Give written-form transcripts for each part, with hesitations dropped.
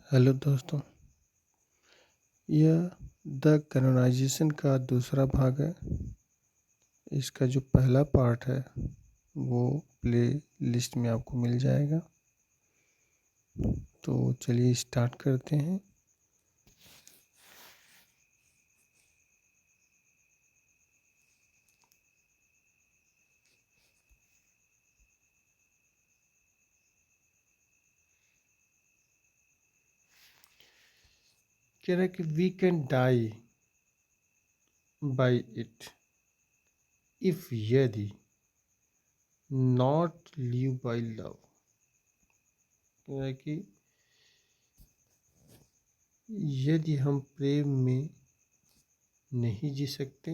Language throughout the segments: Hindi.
हेलो दोस्तों, यह द कैनोनाइजेशन का दूसरा भाग है। इसका जो पहला पार्ट है वो प्ले लिस्ट में आपको मिल जाएगा। तो चलिए स्टार्ट करते हैं। कह रहा है कि we can die by it if यदि नॉट लिव बाई लव। कह रहा है कि यदि हम प्रेम में नहीं जी सकते,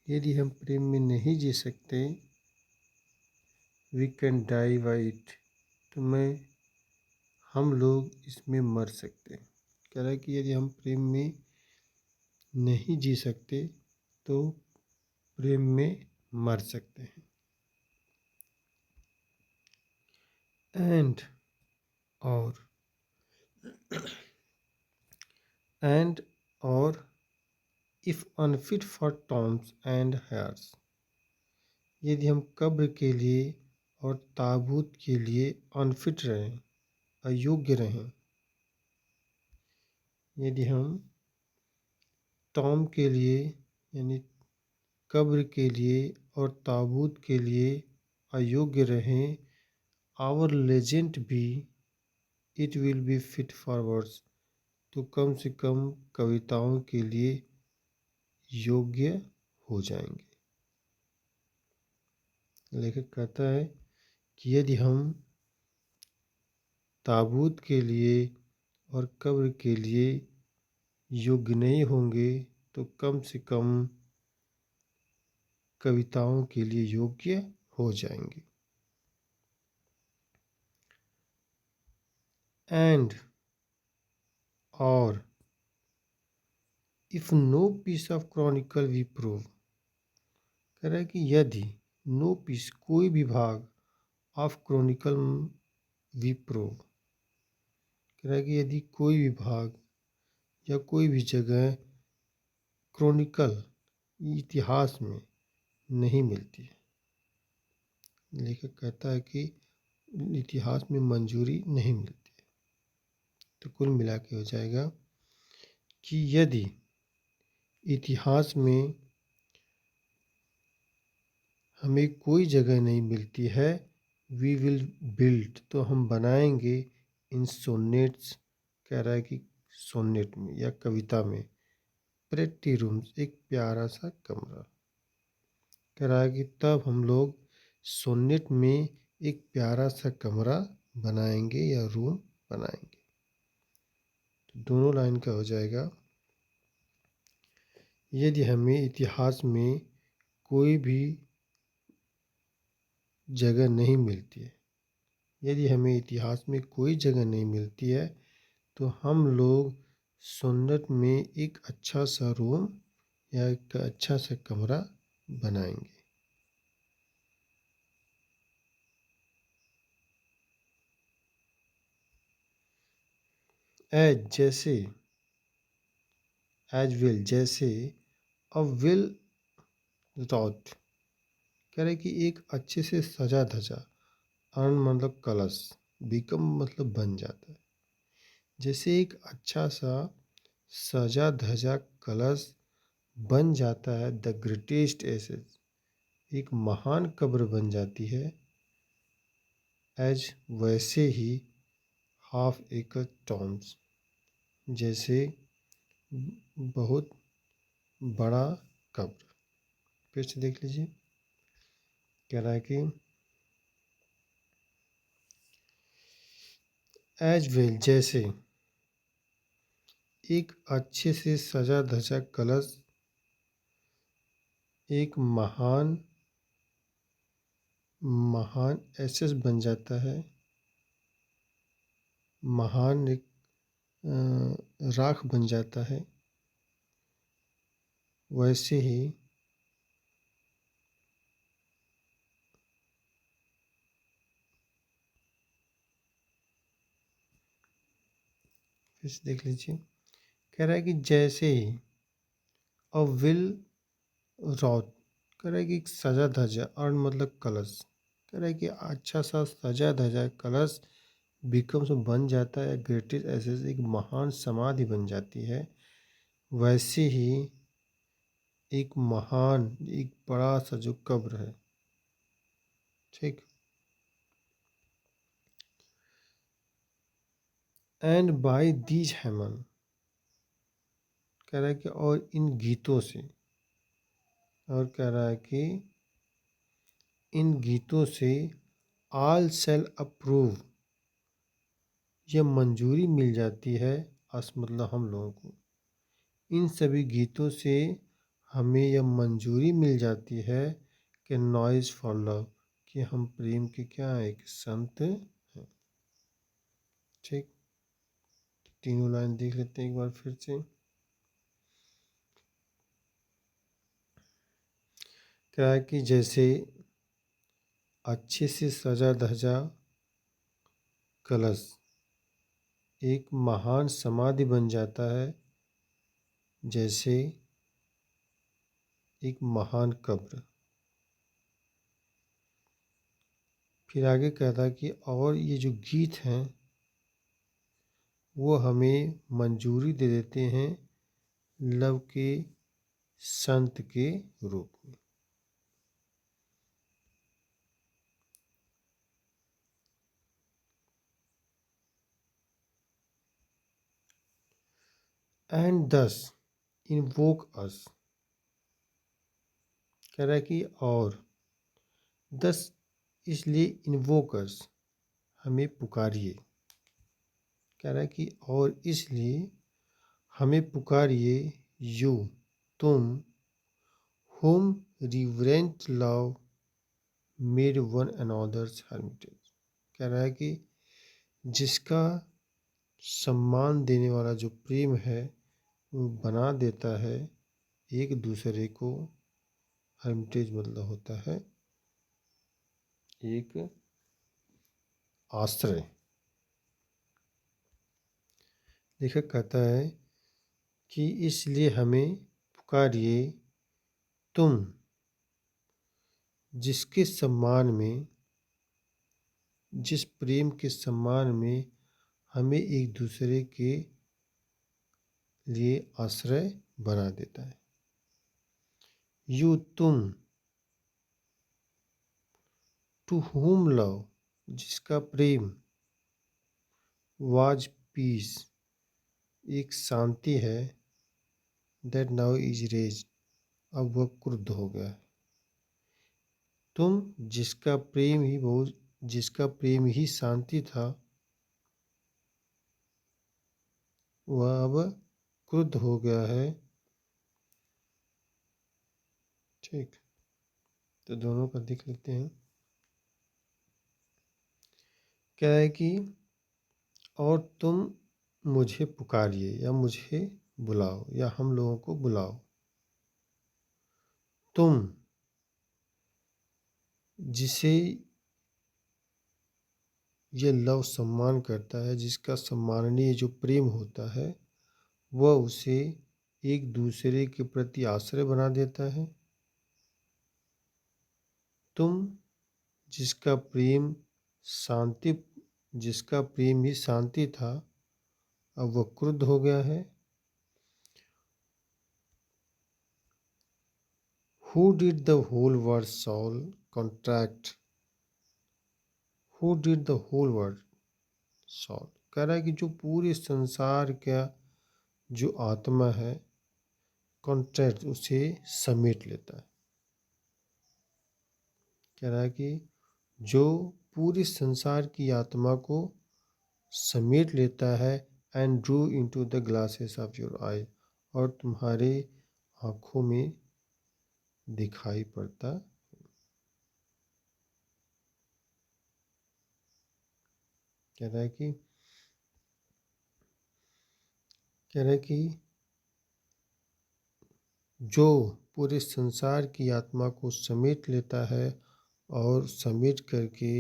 यदि हम प्रेम में नहीं जी सकते, we can die by it, तो हम लोग इसमें मर सकते हैं। कह रहा है कि यदि हम प्रेम में नहीं जी सकते तो प्रेम में मर सकते हैं। एंड और एंड और if unfit for Tom's and hairs, यदि हम कब्र के लिए और ताबूत के लिए अनफिट रहें, अयोग्य रहें, यदि हम टॉम के लिए यानी कब्र के लिए और ताबूत के लिए अयोग्य रहें, आवर लेजेंड भी it will be fit for words, तो कम से कम कविताओं के लिए योग्य हो जाएंगे। लेखक कहता है कि यदि हम ताबूत के लिए और कब्र के लिए योग्य नहीं होंगे तो कम से कम कविताओं के लिए योग्य हो जाएंगे। एंड और if no piece of chronicle we prove, कह रहा है कि यदि नो पीस कोई भी भाग ऑफ क्रॉनिकल वी प्रूव, कह रहा है कि यदि कोई भी भाग या कोई भी जगह क्रॉनिकल इतिहास में नहीं मिलती है, लेखक कहता है कि इतिहास में मंजूरी नहीं मिलती है, तो कुल मिला के हो जाएगा कि यदि इतिहास में हमें कोई जगह नहीं मिलती है, वी विल बिल्ड, तो हम बनाएंगे इन सोनेट्स, कह रहा है कि सोनेट में या कविता में, प्रेटी रूम्स, एक प्यारा सा कमरा। कह रहा है कि तब हम लोग सोनेट में एक प्यारा सा कमरा बनाएंगे या रूम बनाएंगे। तो दोनों लाइन का हो जाएगा, यदि हमें इतिहास में कोई भी जगह नहीं मिलती है, यदि हमें इतिहास में कोई जगह नहीं मिलती है तो हम लोग सोनेट में एक अच्छा सा रूम या एक अच्छा सा कमरा बनाएंगे। एज जैसे, एज वेल जैसे, अ वेल रॉट, कह रहे कि एक अच्छे से सजा धजा, अर्न मतलब कलश, बिकम मतलब बन जाता है, जैसे एक अच्छा सा सजा धजा कलश बन जाता है, द ग्रेटेस्ट एसेज, एक महान कब्र बन जाती है, एज वैसे ही हाफ एकड़ टॉम्स, जैसे बहुत बड़ा कब्र। फिर से देख लीजिए, कह रहा है कि एज वेल जैसे एक अच्छे से सजा धजा कलश एक महान महान एसेस बन जाता है, महान एक राख बन जाता है, वैसे ही फिर से देख लीजिए। कह रहा है कि जैसे ही अ विल रॉट, कह रहा है कि एक सजा धजा, अर्न मतलब कलश, कह रहा है कि अच्छा सा सजा धजा कलश बिकम्स बन जाता है, ग्रेटेस्ट एसेस एक महान समाधि बन जाती है, वैसे ही एक महान, एक बड़ा सा जो कब्र है, ठीक। एंड बाय दीज हेमन, कह रहा है कि और इन गीतों से, और कह रहा है कि इन गीतों से आल सेल अप्रूव, यह मंजूरी मिल जाती है, अस मतलब हम लोगों को, इन सभी गीतों से हमें यह मंजूरी मिल जाती है कि नॉइज फॉर लव, कि हम प्रेम के क्या एक संत हैं, ठीक। तीनों लाइन देख लेते हैं एक बार फिर से। क्या है कि जैसे अच्छे से सजा धजा कलश एक महान समाधि बन जाता है, जैसे एक महान कब्र। फिर आगे कहता कि और ये जो गीत हैं वो हमें मंजूरी दे देते हैं लव के संत के रूप में। एंड दस इन्वोक अस, कह रहा है कि और दस इसलिए इन्वोक अस, हमें पुकारिए, कह रहा है कि और इसलिए हमें पुकारिए, यू तुम, whom reverent love made one another's hermitage, कह रहा है कि जिसका सम्मान देने वाला जो प्रेम है वो बना देता है एक दूसरे को, हर्मिटेज मतलब होता है एक आश्रय। लेखक कहता है कि इसलिए हमें पुकारिए तुम, जिसके सम्मान में, जिस प्रेम के सम्मान में हमें एक दूसरे के लिए आश्रय बना देता है। यू तुम, टू whom लव, जिसका प्रेम, वाज पीस, एक शांति है, दैट नाउ इज रेज, अब वह क्रुद्ध हो गया है। तुम जिसका प्रेम ही बहुत, जिसका प्रेम ही शांति था, वह अब क्रुद्ध हो गया है, ठीक। तो दोनों का देख लेते हैं। क्या है कि और तुम मुझे पुकारिए या मुझे बुलाओ या हम लोगों को बुलाओ, तुम जिसे ये लव सम्मान करता है, जिसका सम्माननीय जो प्रेम होता है वह उसे एक दूसरे के प्रति आश्रय बना देता है। तुम जिसका प्रेम शांति, जिसका प्रेम ही शांति था, अब वह क्रुद्ध हो गया है। Who did the whole world soul contract? Who did the whole world soul? कह रहा है कि जो पूरे संसार का जो आत्मा है, कॉन्ट्रैक्ट उसे समेट लेता है। कह रहा है कि जो पूरे संसार की आत्मा को समेट लेता है, and drew into the glasses of your eye, और तुम्हारे आँखों में दिखाई पड़ता। कह रहा है कि जो पूरे संसार की आत्मा को समेट लेता है और समेट करके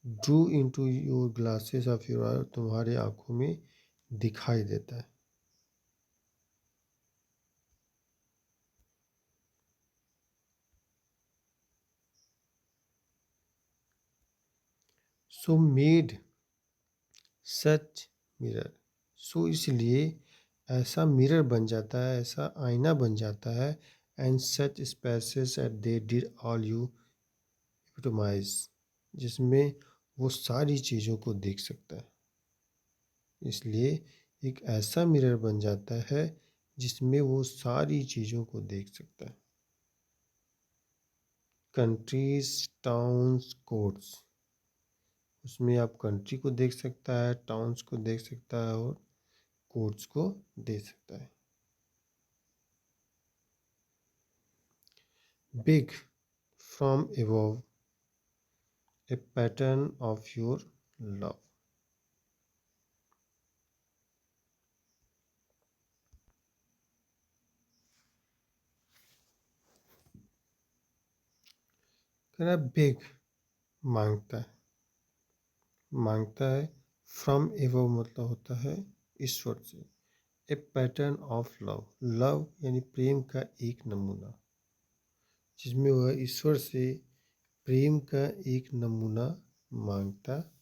drew into your glasses of your eye, तुम्हारे आँखों में दिखाई देता है। सो मेड सच मिरर, सो इसलिए ऐसा मिरर बन जाता है, ऐसा आईना बन जाता है। And such spaces at they did all you epitomize, जिसमें वो सारी चीज़ों को देख सकता है। इसलिए एक ऐसा मिरर बन जाता है जिसमें वो सारी चीज़ों को देख सकता है। कंट्रीज, टाउन्स, कोर्ट्स, उसमें आप कंट्री को देख सकता है, टाउन्स को देख सकता है और कोर्ट्स को देख सकता है। Big from above, a pattern of your love। कहना बिग मांगता है, मांगता है। फ्रॉम एवो मतलब होता है ईश्वर से। ए पैटर्न ऑफ लव, लव यानी प्रेम का एक नमूना, जिसमें वह ईश्वर से प्रेम का एक नमूना मांगता